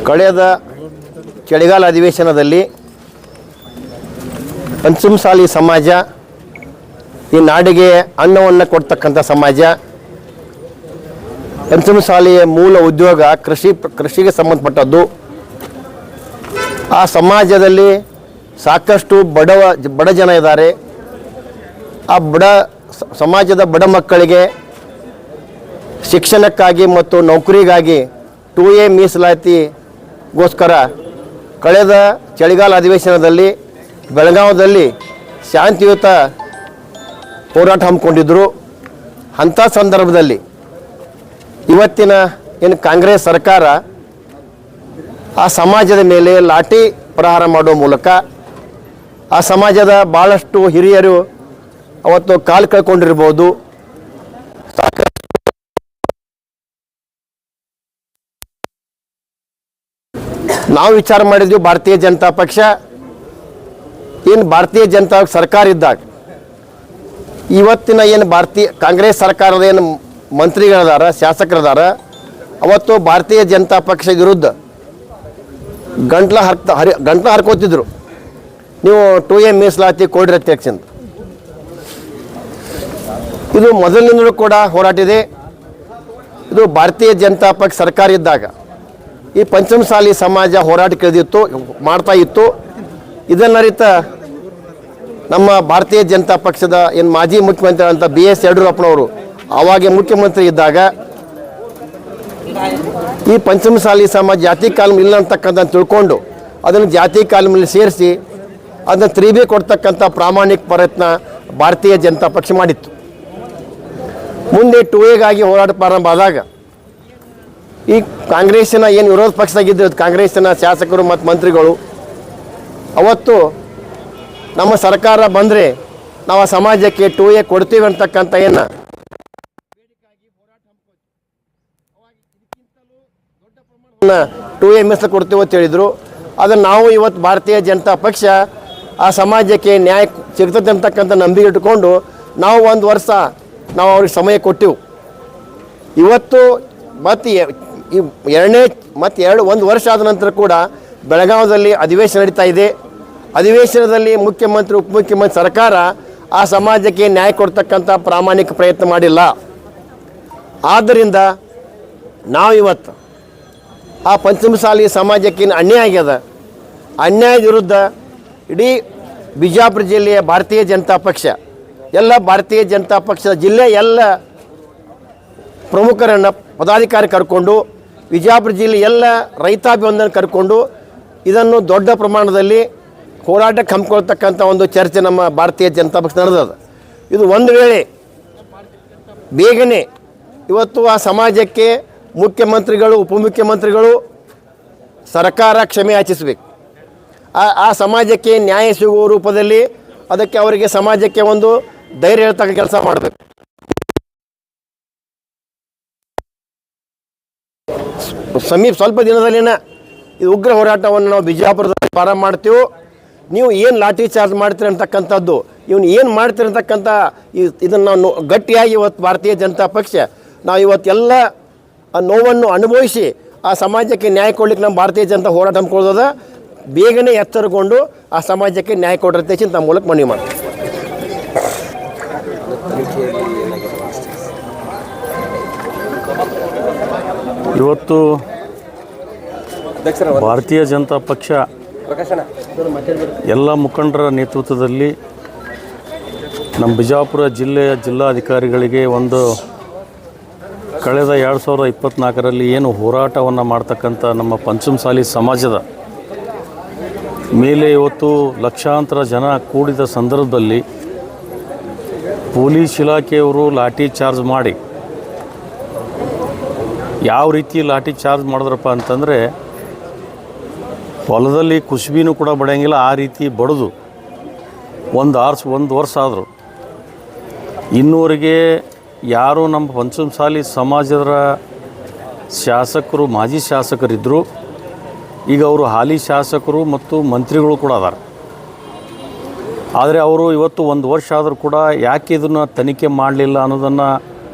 ಕಳೆದ ಚಳಿಗಾಲ ಅಧಿವೇಶನದಲ್ಲಿ ಪಂಚಮಸಾಲಿ ಸಮಾಜ ಈ ನಾಡಿಗೆ ಅನ್ನವನ್ನು ಕೊಡ್ತಕ್ಕಂಥ ಸಮಾಜ. ಪಂಚಮಸಾಲಿಯ ಮೂಲ ಉದ್ಯೋಗ ಕೃಷಿಗೆ ಸಂಬಂಧಪಟ್ಟದ್ದು. ಆ ಸಮಾಜದಲ್ಲಿ ಸಾಕಷ್ಟು ಬಡ ಜನ ಇದ್ದಾರೆ. ಆ ಸಮಾಜದ ಬಡ ಮಕ್ಕಳಿಗೆ ಶಿಕ್ಷಣಕ್ಕಾಗಿ ಮತ್ತು ನೌಕರಿಗಾಗಿ 2A ಮೀಸಲಾತಿಗೋಸ್ಕರ ಕಳೆದ ಚಳಿಗಾಲ ಅಧಿವೇಶನದಲ್ಲಿ ಬೆಳಗಾವಿಯಲ್ಲಿ ಶಾಂತಿಯುತ ಹೋರಾಟ ಹಮ್ಮಿಕೊಂಡಿದ್ದರು. ಅಂಥ ಸಂದರ್ಭದಲ್ಲಿ ಇವತ್ತಿನ ಏನು ಕಾಂಗ್ರೆಸ್ ಸರ್ಕಾರ ಆ ಸಮಾಜದ ಮೇಲೆ ಲಾಠಿ ಪ್ರಹಾರ ಮಾಡುವ ಮೂಲಕ ಆ ಸಮಾಜದ ಭಾಳಷ್ಟು ಹಿರಿಯರು ಅವತ್ತು ಕಾಲು ಕಳ್ಕೊಂಡಿರ್ಬೋದು. ನಾವು ವಿಚಾರ ಮಾಡಿದ್ವಿ, ಭಾರತೀಯ ಜನತಾ ಪಕ್ಷ ಭಾರತೀಯ ಜನತಾ ಸರ್ಕಾರ ಇದ್ದಾಗ ಇವತ್ತಿನ ಕಾಂಗ್ರೆಸ್ ಸರ್ಕಾರದ ಮಂತ್ರಿಗಳದಾರ, ಶಾಸಕರದಾರ, ಅವತ್ತು ಭಾರತೀಯ ಜನತಾ ಪಕ್ಷ ವಿರುದ್ಧ ಗಂಟ್ಲ ಹರ್ಕೋತಿದ್ರು. ನೀವು 2A ಮೀಸಲಾತಿ ಕೊಡ್ರಿ ಅಧ್ಯಕ್ಷ ಅಂತ. ಇದು ಮೊದಲಿನಿಂದಲೂ ಕೂಡ ಹೋರಾಟ ಇದೆ. ಇದು ಭಾರತೀಯ ಜನತಾ ಪಕ್ಷ ಸರ್ಕಾರ ಇದ್ದಾಗ ಈ ಪಂಚಮಸಾಲಿ ಸಮಾಜ ಹೋರಾಟ ಮಾಡ್ತಾ ಇತ್ತು. ಇದನ್ನರಿತ ನಮ್ಮ ಭಾರತೀಯ ಜನತಾ ಪಕ್ಷದ ಮಾಜಿ ಮುಖ್ಯಮಂತ್ರಿ ಅಂತ BS ಯಡಿಯೂರಪ್ಪನವರು ಆವಾಗ ಮುಖ್ಯಮಂತ್ರಿ ಇದ್ದಾಗ ಈ ಪಂಚಮಸಾಲಿ ಸಮಾಜ ಜಾತಿ ಕಾಲಮ್ ಇಲ್ಲ ಅಂತಕ್ಕಂಥ ತಿಳ್ಕೊಂಡು ಅದನ್ನು ಜಾತಿ ಕಾಲಮಲ್ಲಿ ಸೇರಿಸಿ ಅದನ್ನು 3B ಕೊಡ್ತಕ್ಕಂಥ ಪ್ರಾಮಾಣಿಕ ಪ್ರಯತ್ನ ಭಾರತೀಯ ಜನತಾ ಪಕ್ಷ ಮಾಡಿತ್ತು. ಮುಂದೆ 2Aಗಾಗಿ ಹೋರಾಟ ಪ್ರಾರಂಭ ಆದಾಗ ಈ ಕಾಂಗ್ರೆಸ್ಸಿನ ವಿರೋಧ ಪಕ್ಷದಾಗಿದ್ದರು ಕಾಂಗ್ರೆಸ್ಸಿನ ಶಾಸಕರು ಮತ್ತು ಮಂತ್ರಿಗಳು ಅವತ್ತು ನಮ್ಮ ಸರ್ಕಾರ ಬಂದರೆ ನಾವು ಆ ಸಮಾಜಕ್ಕೆ 2A ಕೊಡ್ತೀವಿ ಅಂತಕ್ಕಂಥ 2A ಮೀಸಲು ಕೊಡ್ತೀವಿ ಅಂತ ಹೇಳಿದರು. ಅದನ್ನು ನಾವು ಇವತ್ತು ಭಾರತೀಯ ಜನತಾ ಪಕ್ಷ ಆ ಸಮಾಜಕ್ಕೆ ನ್ಯಾಯ ಸಿಗ್ತದೆ ಅಂತಕ್ಕಂಥ ನಂಬಿಕೆ ಇಟ್ಕೊಂಡು ನಾವು 1 ವರ್ಷ ನಾವು ಅವ್ರಿಗೆ ಸಮಯ ಕೊಟ್ಟೆವು. ಇವತ್ತು ಮತ್ತು 1 ವರ್ಷ ಆದ ನಂತರ ಕೂಡ ಬೆಳಗಾವಿಯಲ್ಲಿ ಅಧಿವೇಶನ ನಡೀತಾ ಇದೆ. ಅಧಿವೇಶನದಲ್ಲಿ ಮುಖ್ಯಮಂತ್ರಿ, ಉಪಮುಖ್ಯಮಂತ್ರಿ ಸರ್ಕಾರ ಆ ಸಮಾಜಕ್ಕೆ ನ್ಯಾಯ ಕೊಡ್ತಕ್ಕಂಥ ಪ್ರಾಮಾಣಿಕ ಪ್ರಯತ್ನ ಮಾಡಿಲ್ಲ. ಆದ್ದರಿಂದ ನಾವು ಇವತ್ತು ಆ ಪಂಚಮಸಾಲಿ ಸಮಾಜಕ್ಕೆ ಅನ್ಯಾಯ ಆಗ್ಯದ, ಅನ್ಯಾಯದ ವಿರುದ್ಧ ಇಡೀ ಬಿಜಾಪುರ ಜಿಲ್ಲೆಯ ಭಾರತೀಯ ಜನತಾ ಪಕ್ಷ ಭಾರತೀಯ ಜನತಾ ಪಕ್ಷದ ಜಿಲ್ಲೆಯ ಎಲ್ಲ ಪ್ರಮುಖರನ್ನು ಪದಾಧಿಕಾರಿ ಕರ್ಕೊಂಡು ವಿಜಯಪುರ ಜಿಲ್ಲೆ ರೈತಾಭಿವಂದನ ಕರ್ಕೊಂಡು ಇದನ್ನು ದೊಡ್ಡ ಪ್ರಮಾಣದಲ್ಲಿ ಹೋರಾಟಕ್ಕೆ ಹಮ್ಮಿಕೊಳ್ತಕ್ಕಂಥ ಒಂದು ಚರ್ಚೆ ನಮ್ಮ ಭಾರತೀಯ ಜನತಾ ಪಕ್ಷ ನಡೆದದ. ಇದು ಒಂದು ವೇಳೆ ಬೇಗನೆ ಇವತ್ತು ಆ ಸಮಾಜಕ್ಕೆ ಮುಖ್ಯಮಂತ್ರಿಗಳು, ಉಪಮುಖ್ಯಮಂತ್ರಿಗಳು, ಸರ್ಕಾರ ಕ್ಷಮೆ ಯಾಚಿಸಬೇಕು. ಆ ಸಮಾಜಕ್ಕೆ ನ್ಯಾಯ ಸಿಗುವ ರೂಪದಲ್ಲಿ ಅದಕ್ಕೆ ಅವರಿಗೆ ಸಮಾಜಕ್ಕೆ ಒಂದು ಧೈರ್ಯ ಹೇಳ್ತಕ್ಕ ಕೆಲಸ ಮಾಡಬೇಕು. ಸ್ವಲ್ಪ ದಿನದಲ್ಲಿನ ಈ ಉಗ್ರ ಹೋರಾಟವನ್ನು ನಾವು ಬಿಜಾಪುರದಲ್ಲಿ ಪ್ರಾರಂಭ ಮಾಡ್ತೀವಿ. ನೀವು ಏನು ಲಾಠಿ ಚಾರ್ಜ್ ಮಾಡ್ತೀರಿ ಅಂತಕ್ಕಂಥದ್ದು, ಇವನು ಏನು ಮಾಡ್ತೀರಿ ಅಂತಕ್ಕಂಥ ಇದನ್ನು ನಾವು ಗಟ್ಟಿಯಾಗಿ ಇವತ್ತು ಭಾರತೀಯ ಜನತಾ ಪಕ್ಷ ನಾವು ಇವತ್ತೆಲ್ಲ ನೋವನ್ನು ಅನುಭವಿಸಿ ಆ ಸಮಾಜಕ್ಕೆ ನ್ಯಾಯ ಕೊಡ್ಲಿಕ್ಕೆ ನಮ್ಮ ಭಾರತೀಯ ಜನತಾ ಹೋರಾಟ ಹಮ್ಮಿಕೊಳ್ಳೋದ. ಬೇಗನೆ ಎಚ್ಚರಗೊಂಡು ಆ ಸಮಾಜಕ್ಕೆ ನ್ಯಾಯ ಕೊಡಿರುತ್ತೆ ಅಂತ ಮೂಲಕ ಮನವಿ ಮಾಡ್ತೀವಿ. ಇವತ್ತು ಭಾರತೀಯ ಜನತಾ ಪಕ್ಷ ಎಲ್ಲ ಮುಖಂಡರ ನೇತೃತ್ವದಲ್ಲಿ ನಮ್ಮ ಬಿಜಾಪುರ ಜಿಲ್ಲೆಯ ಜಿಲ್ಲಾಧಿಕಾರಿಗಳಿಗೆ ಒಂದು ಕಳೆದ 2024ರಲ್ಲಿ ಏನು ಹೋರಾಟವನ್ನು ಮಾಡ್ತಕ್ಕಂಥ ನಮ್ಮ ಪಂಚಮಸಾಲಿ ಸಮಾಜದ ಮೇಲೆ ಇವತ್ತು ಲಕ್ಷಾಂತರ ಜನ ಕೂಡಿದ ಸಂದರ್ಭದಲ್ಲಿ ಪೊಲೀಸ್ ಇಲಾಖೆಯವರು ಲಾಠಿ ಚಾರ್ಜ್ ಮಾಡಿ ಯಾವ ರೀತಿ ಲಾಠಿ ಚಾರ್ಜ್ ಮಾಡಿದ್ರಪ್ಪ ಅಂತಂದರೆ ಹೊಲದಲ್ಲಿ ಕುಸ್ಬಿನೂ ಕೂಡ ಬಡಿಯಂಗಿಲ್ಲ, ಆ ರೀತಿ ಬಡಿದು ಒಂದು ವರ್ಷ ಆದರು. ಇನ್ನೂವರೆಗೆ ಯಾರು ನಮ್ಮ ಪಂಚಮಸಾಲಿ ಸಮಾಜದ ಶಾಸಕರು, ಮಾಜಿ ಶಾಸಕರಿದ್ದರು, ಈಗ ಅವರು ಹಾಲಿ ಶಾಸಕರು ಮತ್ತು ಮಂತ್ರಿಗಳು ಕೂಡ ಅದಾರ. ಆದರೆ ಅವರು ಇವತ್ತು 1 ವರ್ಷ ಆದರೂ ಕೂಡ ಯಾಕೆ ಇದನ್ನು ತನಿಖೆ ಮಾಡಲಿಲ್ಲ ಅನ್ನೋದನ್ನು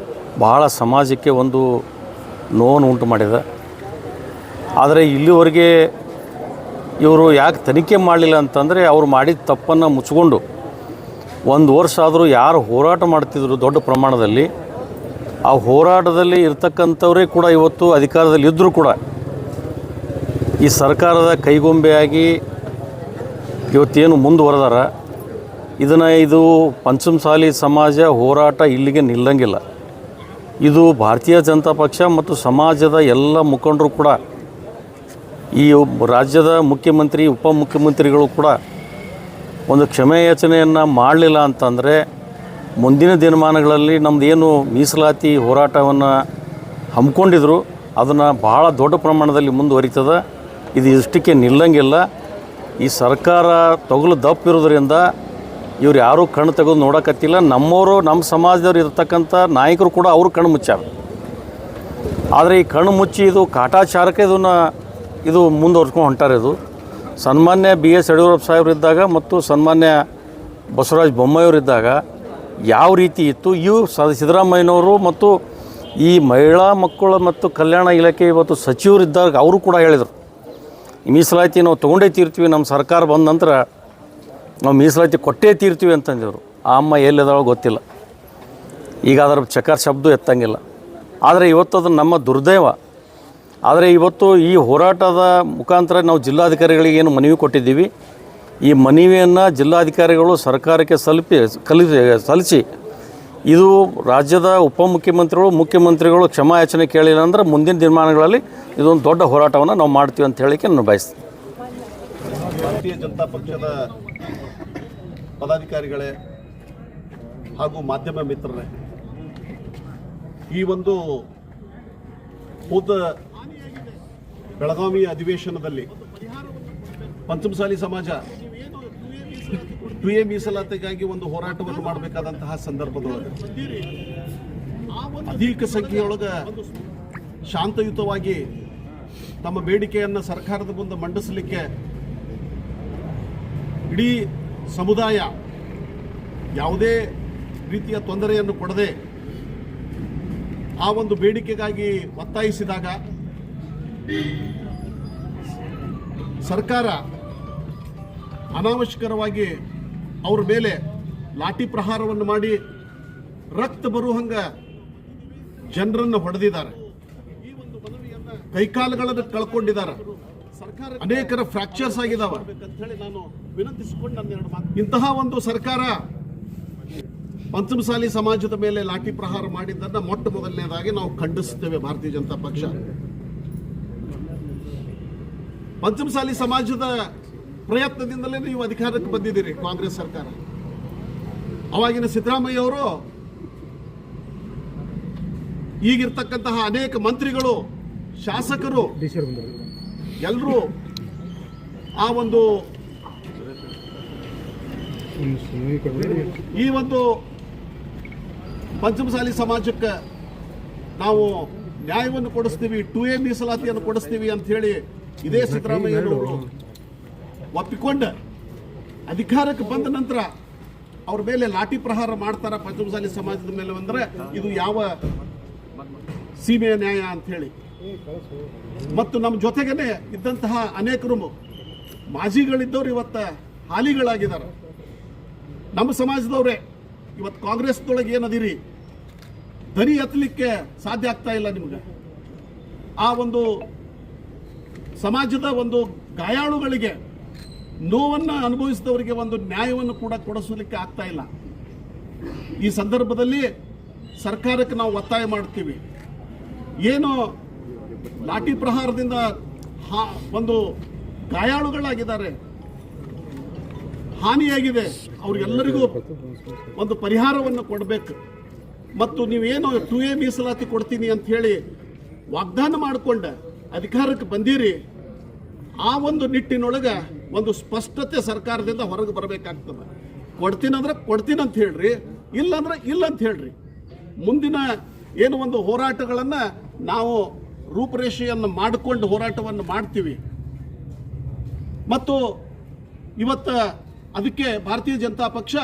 ಬಹಳ ಸಮಾಜಕ್ಕೆ ಒಂದು ನೋವನ್ನು ಉಂಟು ಮಾಡಿದೆ. ಆದರೆ ಇಲ್ಲಿವರೆಗೆ ಇವರು ಯಾಕೆ ತನಿಖೆ ಮಾಡಲಿಲ್ಲ ಅಂತಂದರೆ ಅವ್ರು ಮಾಡಿದ ತಪ್ಪನ್ನು ಮುಚ್ಚಿಕೊಂಡು 1 ವರ್ಷ ಆದರೂ ಯಾರು ಹೋರಾಟ ಮಾಡ್ತಿದ್ರು ದೊಡ್ಡ ಪ್ರಮಾಣದಲ್ಲಿ, ಆ ಹೋರಾಟದಲ್ಲಿ ಇರ್ತಕ್ಕಂಥವರೇ ಕೂಡ ಇವತ್ತು ಅಧಿಕಾರದಲ್ಲಿ ಇದ್ದರೂ ಕೂಡ ಈ ಸರ್ಕಾರದ ಕೈಗೊಂಬೆಯಾಗಿ ಇವತ್ತೇನು ಮುಂದುವರೆದಾರ. ಇದು ಪಂಚಮಸಾಲಿ ಸಮಾಜ ಹೋರಾಟ ಇಲ್ಲಿಗೆ ನಿಲ್ಲಂಗಿಲ್ಲ. ಇದು ಭಾರತೀಯ ಜನತಾ ಪಕ್ಷ ಮತ್ತು ಸಮಾಜದ ಎಲ್ಲ ಮುಖಂಡರು ಕೂಡ, ಈ ರಾಜ್ಯದ ಮುಖ್ಯಮಂತ್ರಿ ಉಪಮುಖ್ಯಮಂತ್ರಿಗಳು ಕೂಡ ಒಂದು ಕ್ಷಮೆಯಾಚನೆಯನ್ನು ಮಾಡಲಿಲ್ಲ ಅಂತಂದರೆ ಮುಂದಿನ ದಿನಮಾನಗಳಲ್ಲಿ ನಮ್ಮದು ಏನು ಮೀಸಲಾತಿ ಹೋರಾಟವನ್ನು ಹಮ್ಮಿಕೊಂಡಿದ್ರು ಅದನ್ನು ಭಾಳ ದೊಡ್ಡ ಪ್ರಮಾಣದಲ್ಲಿ ಮುಂದುವರಿತದೆ. ಇದು ಇಷ್ಟಕ್ಕೆ ನಿಲ್ಲಂಗಿಲ್ಲ. ಈ ಸರ್ಕಾರ ತೊಗಲು ದಪ್ಪಿರೋದ್ರಿಂದ ಇವ್ರು ಯಾರೂ ಕಣ್ಣು ತೆಗೆದು ನೋಡೋಕತ್ತಿಲ್ಲ. ನಮ್ಮವರು, ನಮ್ಮ ಸಮಾಜದವ್ರು ಇರ್ತಕ್ಕಂಥ ನಾಯಕರು ಕೂಡ ಅವರು ಕಣ್ಣು ಮುಚ್ಚಾರ. ಆದರೆ ಈ ಕಣ್ಣು ಮುಚ್ಚಿ ಇದು ಕಾಟಾಚಾರಕ್ಕೆ ಇದು ಮುಂದುವರ್ಸ್ಕೊಂಡು ಹೊಂಟಾರೆ. ಇದು ಸನ್ಮಾನ್ಯ BS ಯಡಿಯೂರಪ್ಪ ಸಾಹೇಬರಿದ್ದಾಗ ಮತ್ತು ಸನ್ಮಾನ್ಯ ಬಸವರಾಜ ಬೊಮ್ಮಾಯಿಯವರಿದ್ದಾಗ ಯಾವ ರೀತಿ ಇತ್ತು, ಸಿದ್ದರಾಮಯ್ಯನವರು ಮತ್ತು ಈ ಮಹಿಳಾ ಮಕ್ಕಳ ಮತ್ತು ಕಲ್ಯಾಣ ಇಲಾಖೆ ಇವತ್ತು ಸಚಿವರಿದ್ದಾಗ ಅವರು ಕೂಡ ಹೇಳಿದರು, ಮೀಸಲಾತಿ ನಾವು ತೊಗೊಂಡೇ ತೀರ್ತೀವಿ, ನಮ್ಮ ಸರ್ಕಾರ ಬಂದ ನಂತರ ನಾವು ಮೀಸಲಾತಿ ಕೊಟ್ಟೇ ತೀರ್ತೀವಿ ಅಂತಂದಿದ್ರು. ಆ ಅಮ್ಮ ಎಲ್ಲಿದ್ದಾಳೋ ಗೊತ್ತಿಲ್ಲ. ಈಗ ಅದರ ಚಕಾರ ಶಬ್ದ ಎತ್ತಂಗಿಲ್ಲ. ಆದರೆ ಇವತ್ತು ಅದು ನಮ್ಮ ದುರ್ದೈವ. ಆದರೆ ಇವತ್ತು ಈ ಹೋರಾಟದ ಮುಖಾಂತರ ನಾವು ಜಿಲ್ಲಾಧಿಕಾರಿಗಳಿಗೆ ಏನು ಮನವಿ ಕೊಟ್ಟಿದ್ದೀವಿ, ಈ ಮನವಿಯನ್ನು ಜಿಲ್ಲಾಧಿಕಾರಿಗಳು ಸರ್ಕಾರಕ್ಕೆ ಸಲ್ಲಿಸಿ ಇದು ರಾಜ್ಯದ ಉಪಮುಖ್ಯಮಂತ್ರಿಗಳು ಮುಖ್ಯಮಂತ್ರಿಗಳು ಕ್ಷಮಾಯಾಚನೆ ಕೇಳಿಲ್ಲ ಅಂದರೆ ಮುಂದಿನ ದಿನಮಾನಗಳಲ್ಲಿ ಇದೊಂದು ದೊಡ್ಡ ಹೋರಾಟವನ್ನು ನಾವು ಮಾಡ್ತೀವಿ ಅಂತ ಹೇಳಿಕೆ ನಾನು ಬಯಸ್ತೀನಿ. ಭಾರತೀಯ ಜನತಾ ಪಕ್ಷದ ಪದಾಧಿಕಾರಿಗಳೇ ಹಾಗೂ ಮಾಧ್ಯಮ ಮಿತ್ರರೇ, ಈ ಒಂದು ಹೋದ ಬೆಳಗಾವಿ ಅಧಿವೇಶನದಲ್ಲಿ ಪಂಚಮಸಾಲಿ ಸಮಾಜ 2A ಮೀಸಲಾತಿಗಾಗಿ ಒಂದು ಹೋರಾಟವನ್ನು ಮಾಡಬೇಕಾದಂತಹ ಸಂದರ್ಭದೊಳಗೆ ಅಧಿಕ ಸಂಖ್ಯೆಯೊಳಗೆ ಶಾಂತಯುತವಾಗಿ ತಮ್ಮ ಬೇಡಿಕೆಯನ್ನು ಸರ್ಕಾರದ ಮುಂದೆ ಮಂಡಿಸಲಿಕ್ಕೆ ಇಡೀ ಸಮುದಾಯ ಯಾವುದೇ ರೀತಿಯ ತೊಂದರೆಯನ್ನು ಕೊಡದೆ ಆ ಒಂದು ಬೇಡಿಕೆಗಾಗಿ ಒತ್ತಾಯಿಸಿದಾಗ ಸರ್ಕಾರ ಅನಾವಶ್ಯಕವಾಗಿ ಅವ್ರ ಮೇಲೆ ಲಾಠಿ ಪ್ರಹಾರವನ್ನು ಮಾಡಿ ರಕ್ತ ಬರುವಂಗ ಜನರನ್ನು ಹೊಡೆದಿದ್ದಾರೆ, ಕೈಕಾಲುಗಳನ್ನು ಕಳ್ಕೊಂಡಿದ್ದಾರೆ, ಅನೇಕರ ಫ್ರಾಕ್ಚರ್ಸ್ ಆಗಿದ್ದಾವೆ ಅಂತ ಹೇಳಿ ನಾನು ವಿನಂತಿಸಿಕೊಂಡು ಇಂತಹ ಒಂದು ಸರ್ಕಾರ ಪಂಚಮಸಾಲಿ ಸಮಾಜದ ಮೇಲೆ ಲಾಠಿ ಪ್ರಹಾರ ಮಾಡಿದ್ದನ್ನು ಮೊಟ್ಟ ಮೊದಲನೇದಾಗಿ ನಾವು ಖಂಡಿಸುತ್ತೇವೆ. ಭಾರತೀಯ ಜನತಾ ಪಕ್ಷ ಪಂಚಮಸಾಲಿ ಸಮಾಜದ ಪ್ರಯತ್ನದಿಂದಲೇ ನೀವು ಅಧಿಕಾರಕ್ಕೆ ಬಂದಿದ್ದೀರಿ. ಕಾಂಗ್ರೆಸ್ ಸರ್ಕಾರ, ಅವಾಗಿನ ಸಿದ್ದರಾಮಯ್ಯ ಅವರು, ಈಗಿರ್ತಕ್ಕಂತಹ ಅನೇಕ ಮಂತ್ರಿಗಳು, ಶಾಸಕರು ಎಲ್ಲರೂ ಆ ಒಂದು ಈ ಒಂದು ಪಂಚಮಸಾಲಿ ಸಮಾಜಕ್ಕೆ ನಾವು ನ್ಯಾಯವನ್ನು ಕೊಡಿಸ್ತೀವಿ, 2A ಮೀಸಲಾತಿಯನ್ನು ಕೊಡಿಸ್ತೀವಿ ಅಂತ ಹೇಳಿ ಇದೇ ಸಿದ್ದರಾಮಯ್ಯನವರು ಒಪ್ಪಿಕೊಂಡು ಅಧಿಕಾರಕ್ಕೆ ಬಂದ ನಂತರ ಅವ್ರ ಮೇಲೆ ಲಾಠಿ ಪ್ರಹಾರ ಮಾಡ್ತಾರ ಪಂಚಮಸಾಲಿ ಸಮಾಜದ ಮೇಲೆ ಅಂದ್ರೆ ಇದು ಯಾವ ಸೀಮೆಯ ನ್ಯಾಯ ಅಂತ ಹೇಳಿ. ಮತ್ತು ನಮ್ಮ ಜೊತೆಗೇನೆ ಇದ್ದಂತಹ ಅನೇಕರು ಮಾಜಿಗಳಿದ್ದವ್ರು ಇವತ್ತು ಹಾಲಿಗಳಾಗಿದ್ದಾರೆ. ನಮ್ಮ ಸಮಾಜದವರೇ ಇವತ್ತು ಕಾಂಗ್ರೆಸ್ದೊಳಗೆ ಏನದಿರಿ, ದನಿ ಎತ್ತಲಿಕ್ಕೆ ಸಾಧ್ಯ ಆಗ್ತಾ ಇಲ್ಲ ನಿಮ್ಗೆ. ಆ ಒಂದು ಸಮಾಜದ ಒಂದು ಗಾಯಾಳುಗಳಿಗೆ, ನೋವನ್ನು ಅನುಭವಿಸಿದವರಿಗೆ ಒಂದು ನ್ಯಾಯವನ್ನು ಕೂಡ ಕೊಡಿಸಲಿಕ್ಕೆ ಆಗ್ತಾ ಇಲ್ಲ. ಈ ಸಂದರ್ಭದಲ್ಲಿ ಸರ್ಕಾರಕ್ಕೆ ನಾವು ಒತ್ತಾಯ ಮಾಡ್ತೀವಿ, ಏನು ಲಾಠಿ ಪ್ರಹಾರದಿಂದ ಒಂದು ಗಾಯಾಳುಗಳಾಗಿದ್ದಾರೆ, ಹಾನಿಯಾಗಿದೆ, ಅವ್ರಿಗೆಲ್ಲರಿಗೂ ಒಂದು ಪರಿಹಾರವನ್ನು ಕೊಡಬೇಕು. ಮತ್ತು ನೀವೇನು 2A ಮೀಸಲಾತಿ ಕೊಡ್ತೀನಿ ಅಂತ ಹೇಳಿ ವಾಗ್ದಾನ ಮಾಡಿಕೊಂಡು ಅಧಿಕಾರಕ್ಕೆ ಬಂದಿರಿ, ಆ ಒಂದು ನಿಟ್ಟಿನೊಳಗೆ ಒಂದು ಸ್ಪಷ್ಟತೆ ಸರ್ಕಾರದಿಂದ ಹೊರಗೆ ಬರಬೇಕಾಗ್ತದೆ. ಕೊಡ್ತೀನಂದ್ರೆ ಕೊಡ್ತೀನಂತ ಹೇಳ್ರಿ, ಇಲ್ಲಂದ್ರೆ ಇಲ್ಲ ಅಂತ ಹೇಳ್ರಿ. ಮುಂದಿನ ಏನು ಒಂದು ಹೋರಾಟಗಳನ್ನು ನಾವು ರೂಪರೇಷೆಯನ್ನು ಮಾಡಿಕೊಂಡು ಹೋರಾಟವನ್ನು ಮಾಡ್ತೀವಿ. ಮತ್ತು ಇವತ್ತು ಅದಕ್ಕೆ ಭಾರತೀಯ ಜನತಾ ಪಕ್ಷ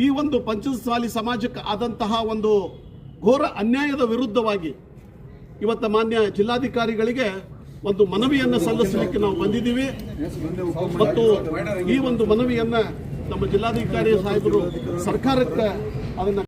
ಈ ಒಂದು ಪಂಚಮಸಾಲಿ ಸಮಾಜಕ್ಕೆ ಆದಂತಹ ಒಂದು ಘೋರ ಅನ್ಯಾಯದ ವಿರುದ್ಧವಾಗಿ ಇವತ್ತು ಮಾನ್ಯ ಜಿಲ್ಲಾಧಿಕಾರಿಗಳಿಗೆ ಒಂದು ಮನವಿಯನ್ನು ಸಲ್ಲಿಸಲಿಕ್ಕೆ ನಾವು ಬಂದಿದ್ದೀವಿ ಮತ್ತು ಈ ಒಂದು ಮನವಿಯನ್ನ ನಮ್ಮ ಜಿಲ್ಲಾಧಿಕಾರಿ ಸಾಹೇಬರು ಸರ್ಕಾರಕ್ಕೆ ಅದನ್ನ